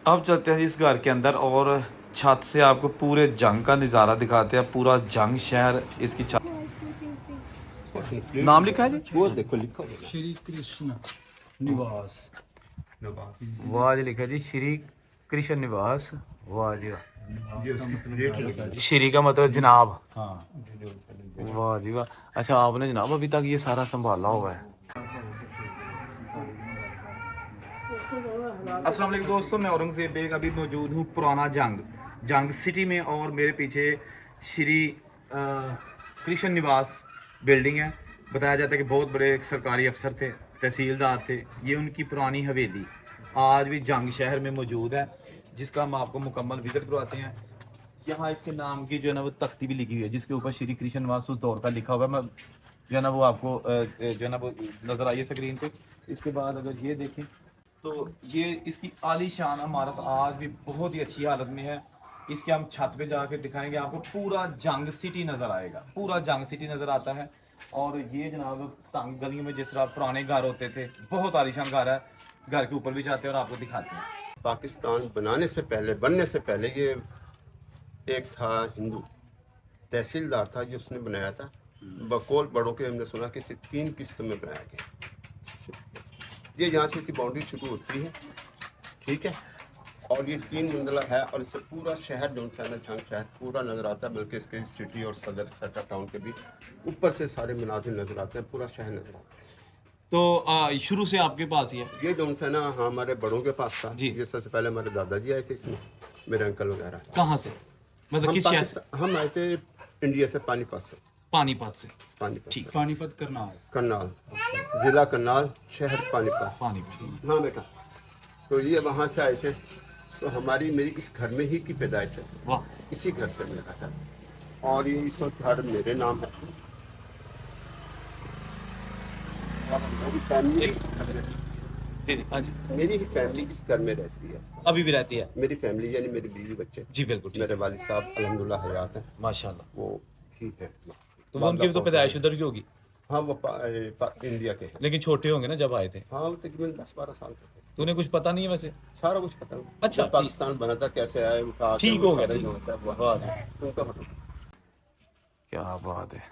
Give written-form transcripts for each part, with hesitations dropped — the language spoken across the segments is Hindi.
अब चलते हैं इस घर के अंदर और छत से आपको पूरे जंग का नज़ारा दिखाते हैं। पूरा जंग शहर इसकी छत। नाम लिखा है जी, वो देखो लिखा श्री कृष्ण निवास। वाह जी, लिखा है जी श्री कृष्ण निवास। वाह जी वाह। श्री का मतलब जनाब। हाँ, वाह जी वाह। अच्छा, आपने जनाब अभी तक ये सारा संभाला हुआ है। अस्सलाम वालेकुम दोस्तों, मैं औरंगजेब बेग अभी मौजूद हूँ पुराना जंग सिटी में और मेरे पीछे श्री कृष्ण निवास बिल्डिंग है। बताया जाता है कि बहुत बड़े एक सरकारी अफसर थे, तहसीलदार थे। ये उनकी पुरानी हवेली आज भी जंग शहर में मौजूद है, जिसका हम आपको मुकम्मल विजिट करवाते हैं। यहाँ इसके नाम की जो है ना वो तख्ती भी लिखी हुई है, जिसके ऊपर श्री कृष्ण निवास उस दौर का लिखा हुआ है। मैं जो है ना वो आपको जो है ना वो नज़र आई है स्क्रीन पे। इसके बाद अगर ये देखें तो ये इसकी आलीशान इमारत आज भी बहुत ही अच्छी हालत में है। इसके हम छत पे जाके दिखाएंगे आपको। पूरा जंग सिटी नज़र आएगा, पूरा जंग सिटी नज़र आता है। और ये जनाब तंग गलियों में जिस तरह पुराने घर होते थे, बहुत आलीशान घर है। घर के ऊपर भी जाते हैं और आपको दिखाते हैं। पाकिस्तान बनाने से पहले, बनने से पहले ये एक था हिंदू तहसीलदार था जो उसने बनाया था। बकौल बड़ों के हमने सुना कि इसे 3 किस्तों में बनाया गया। ये यहाँ से इसकी बाउंड्री शुरू होती है, ठीक है, और ये 3 मंजिला है और इससे पूरा शहर जो है ना जंग शहर पूरा नज़र आता है। बल्कि इसके सिटी और सदर सेंटर टाउन के भी ऊपर से सारे मनाजिर नज़र आते हैं, पूरा शहर नज़र आता है। तो शुरू से आपके पास ही है ये जो है ना हमारे बड़ों के पास था जी। ये सबसे पहले हमारे दादाजी आए थे इसमें, मेरे अंकल वगैरह। कहाँ से, मतलब किस शहर से? हम आए थे इंडिया से, पानीपत से। पानीपत से। पानीपत से। पानीपत करनाल। करनाल, जिला करनाल, शहर पानीपत। पानीपत। हाँ बेटा, तो ये वहाँ से आए थे। तो हमारी मेरी इस घर में ही की पैदाइश है, वाह। इसी घर से मेरा था। और ये इस वक्त घर मेरे नाम है। मेरी फैमिली इस घर में, मेरी फैमिली इस घर में रहती है, अभी भी रहती है? मेरी फैमिली यानी मेरी बीवी बच्चे। जी बिल्कुल। मेरे वालिद साहब अल्हम्दुलिल्लाह हयात हैं, माशाल्लाह। वो ठीक है। तो वो उनकी भी तो पैदाइश उधर की होगी, हाँ वो इंडिया के हैं। लेकिन छोटे होंगे ना जब आए थे? हाँ वो तकरीबन 10-12 साल के थे। तो उन्हें कुछ पता नहीं है वैसे? सारा कुछ पता है। अच्छा, जब पाकिस्तान बना था कैसे आए, उठा ठीक हो गया। वाह, उनका मतलब क्या बात है।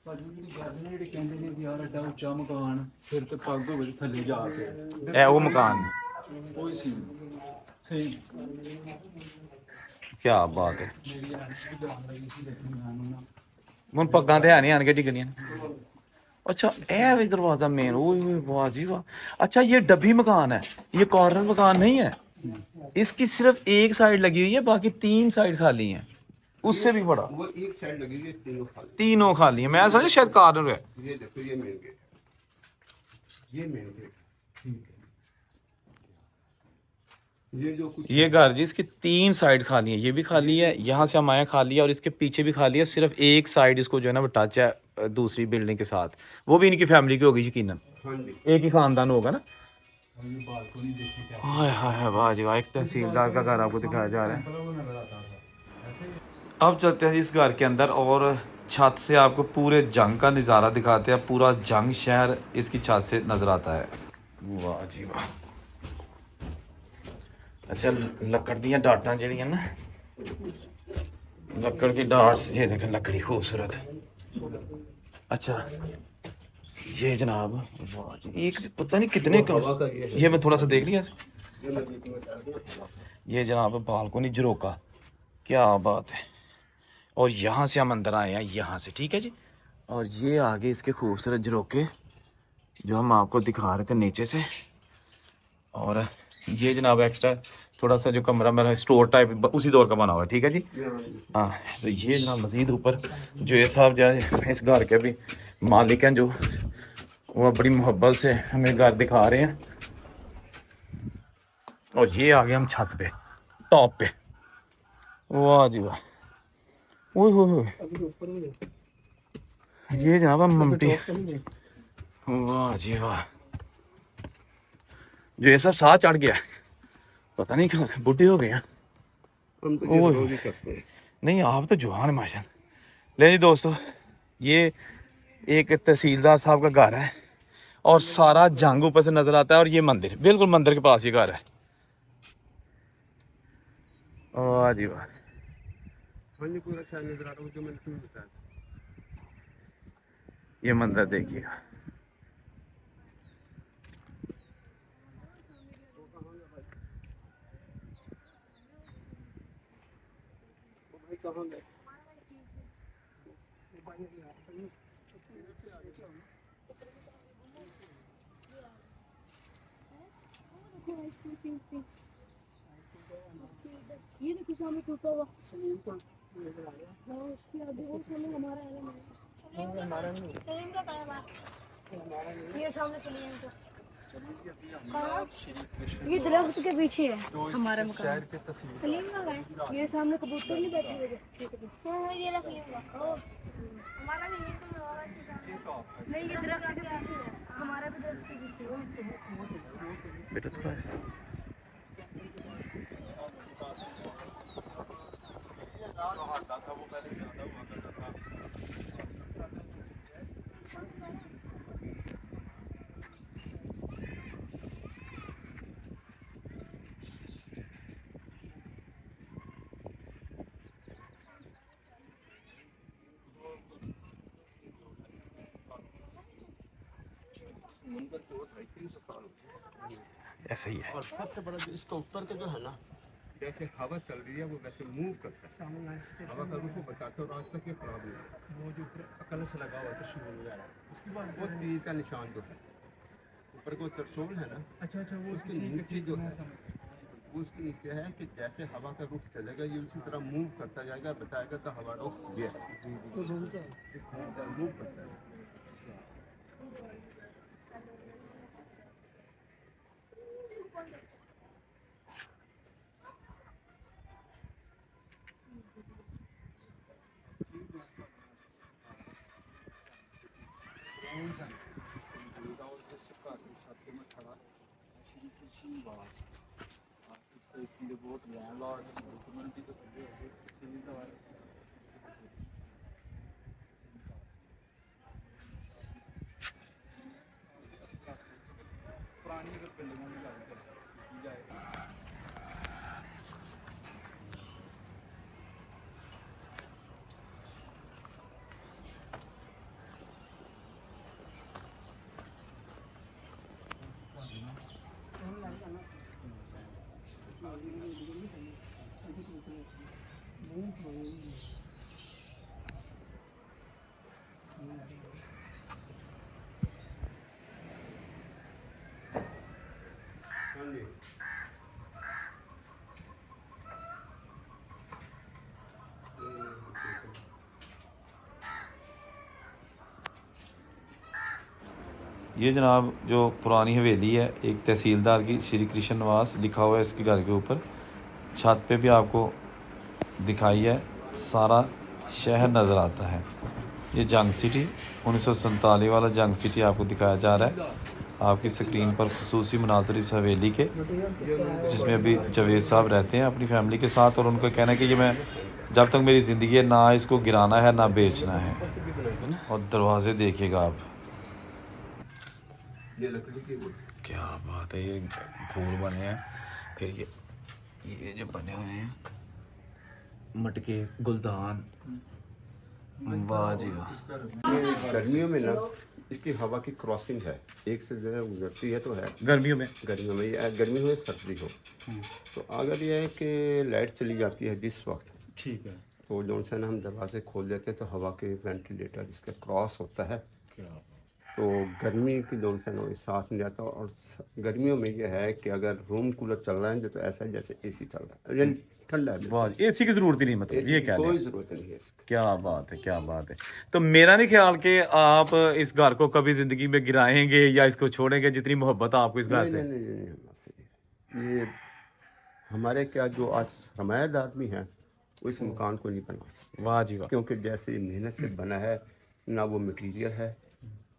ਜਿਹੜੇ ਕਹਿੰਦੇ ਨੇ ਯਾਰ ਐਡਾ ਉੱਚਾ ਮਕਾਨ, ਸਿਰ ਤੇ ਪੱਗ ਹੋਵੇ ਥੱਲੇ ਜਾ ਕੇ, है वो मकान? ਉਹੀ ਸੀ ਸਹੀ। क्या बात है। ਮੇਰੀ ਆਂਟੀ ਵੀ ਜਾਣ ਲੱਗੀ ਸੀ ਲੇਕਿਨ ਮੈਨੂੰ ਨਾ ਹੁਣ ਪੱਗਾਂ ਤੇ ਹੈ ਨਹੀਂ, ਆਣ ਕੇ ਡਿੱਗਣੀਆਂ। अच्छा ये भी दरवाजा मेन, ओए वाह जी वाह। अच्छा ये डब्बी मकान है, ये कॉर्नर मकान नहीं है। इसकी सिर्फ एक साइड लगी हुई है, बाकी 3 साइड खाली हैं। उससे भी बड़ा वो एक साइड लगी हुई है, तीनों खाली हैं। मैं समझा शायद कॉर्नर है। ये देखो ये मेन गेट, ये मेन गेट, ये जो कुछ ये घर जी इसकी 3 साइड खाली है। ये भी खाली है, यहाँ से हम आए खाली है, और इसके पीछे भी खाली है। सिर्फ एक साइड इसको जो है ना वो टच है दूसरी बिल्डिंग के साथ। वो भी इनकी फैमिली की होगी यकीनन, हाँ जी। एक ही खानदान होगा ना। ये बालकनी देखी क्या हाय हाय वाह जी वाह। एक तहसीलदार का घर आपको दिखाया जा रहा है। अब चलते हैं इस घर के अंदर और छत से आपको पूरे जंग का नज़ारा दिखाते हैं। पूरा जंग शहर इसकी छत से नज़र आता है। वाह जी वाह। अच्छा लकड़ दी डाटा जड़ियाँ ना, लकड़ की डाट्स, ये देखें लकड़ी खूबसूरत। अच्छा ये जनाब वाह जी, एक पता नहीं कितने कम, ये मैं थोड़ा सा देख लिया। ये जनाब बालकोनी झरोका, क्या बात है। और यहाँ से हम अंदर आए हैं, यहाँ से, ठीक है जी। और ये आगे इसके खूबसूरत झरोके जो हम आपको दिखा रहे थे नीचे से। और ये जनाब एक्स्ट्रा थोड़ा सा जो कमरा मेरा स्टोर टाइप उसी दौर का बना हुआ है, ठीक है जी। हाँ, तो ये जनाब मज़ीद ऊपर जो ये साहब जो है इस घर के भी मालिक हैं, जो वो बड़ी मोहब्बत से हमें घर दिखा रहे हैं। और ये आ गए हम छत पे, टॉप पे। वाह जी वाह। ओए हो, ये जनाब ममटी, वाह जी वाह। जो ये सब साथ चढ़ गया, पता नहीं क्यों बुढ़े हो गए हैं। हम तो ये रोज ही करते हैं। नहीं आप तो जवान है माशाल्लाह। ले जी दोस्तों, ये एक तहसीलदार साहब का घर है और सारा जंग ऊपर से नज़र आता है। और ये मंदिर, बिल्कुल मंदिर के पास ही घर है। वाह जी वाह, हाँ जी पूरा शहर नजर आ रहा है जो मैंने तुम्हें बताया था। ये मंदिर देखिएगा। भाई कहाँ गए? ये देखो सामने टूटा हुआ हाँ उसके आगे वो सामने हमारा है सलीम का कहाँ है बात? ये सामने सलीम का कहाँ? ये दरख्त के पीछे है हमारा मकान। सलीम का है ये सामने कबूतर नहीं बैठे हुए हाँ ये रहा सलीम का हमारा भी नहीं तो नहीं ये दरख्त के पीछे है हमारा भी दरख्त के पीछे है बेटा थोड़ा ऐसे। मंदिर को 350 साल हो गए। ऐसे ही है। और सबसे बड़ा जो इसका ऊपर का जो है ना, जैसे हवा चल रही है वो वैसे मूव करता है, हवा का रुख बताते और आज तक ये खराब नहीं है। वो जो कलश लगा हुआ था शुरू वगैरह उसके बाद वो तीर का निशान जो है ऊपर को त्रिशूल है ना, अच्छा वो उसके नीचे जो है वो उसके नीचे है कि जैसे हवा का रुख चलेगा ये उसी तरह मूव करता जाएगा, बताएगा कि हवा रुख ये है, मूव करता है। बहुत लैंडलॉर्ड कम्युनिटी तो पुरानी अगर बिल्डिंगों में जाए हाँ जी। ये जनाब जो पुरानी हवेली है एक तहसीलदार की, श्री कृष्ण निवास लिखा हुआ है इसके घर के ऊपर। छत पे भी आपको दिखाई है, सारा शहर नज़र आता है। ये जंग सिटी 1947 वाला जंग सिटी आपको दिखाया जा रहा है आपकी स्क्रीन पर। खुसूसी मनाज़र इस हवेली के जिसमें अभी जावेद साहब रहते हैं अपनी फैमिली के साथ, और उनका कहना है कि ये मैं जब तक मेरी ज़िंदगी है ना इसको गिराना है ना बेचना है। और दरवाजे देखिएगा आप, ये लकड़ी की वो क्या बात है। ये फूल बने हैं, फिर ये जो बने हुए हैं मटके, गुलदान, वाह जी वाह। गर्मियों में ना इसकी हवा की क्रॉसिंग है, एक से जो है गुजरती है तो है। गर्मियों में गर्मी हो या सर्दी हो, तो अगर ये है कि लाइट चली जाती है जिस वक्त, ठीक है तो जो से ना हम दरवाजे खोल देते हैं तो हवा के वेंटिलेटर जिसका क्रॉस होता है, क्या तो गर्मी की जो से ना एहसास नहीं आता। और गर्मियों में ये है कि अगर रूम कूलर चल रहा है तो ऐसा है जैसे एसी चल रहा है, यानी ठंडा है। वाह, एसी की ज़रूरत ही नहीं, मतलब AC ये की क्या कोई है। ज़रूरत नहीं है इसकी। क्या बात है, क्या बात है। तो मेरा नहीं ख्याल कि आप इस घर को कभी ज़िंदगी में गिराएंगे या इसको छोड़ेंगे, जितनी मोहब्बत आपको इस घर नहीं से। नहीं नहीं नहीं हमसे ये हमारे क्या जो आज सरमायादार आदमी हैं वो इस मकान को नहीं बना सकते, वाह जी वाह। क्योंकि जैसे ये मेहनत से बना है, ना वो मटेरियल है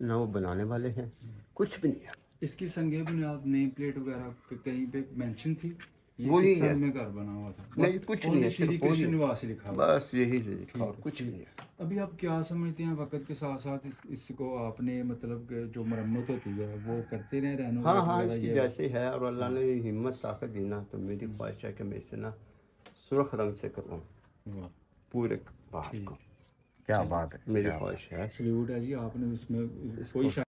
ना वो बनाने वाले हैं, कुछ भी नहीं है। इसकी संगे बुनियाद नेम प्लेट वगैरह कहीं पे मेंशन थी, ये वही किस है। साल में घर बना हुआ था? नहीं कुछ नहीं है, श्री सिर्फ कृष्ण वही- निवास ही लिखा हुआ। बस यही लिखा और कुछ भी नहीं है। अभी आप क्या समझते हैं, वक्त के साथ साथ इसको आपने मतलब कि जो मरम्मत होती है वो करते रहे रेनोवेट हाँ हाँ वगैरह इसकी ये? जैसे है, और अल्लाह ने हिम्मत ताकत दी ना, तो मेरी ख्वाहिश है कि मैं इससे ना सुर्ख रंग से करवाऊँ वाह, पूरे बाहर ठीक। को। क्या बात है, मेरी क्या बात है। ख्वाहिश है। सल्यूट है जी, आपने उसमें कोई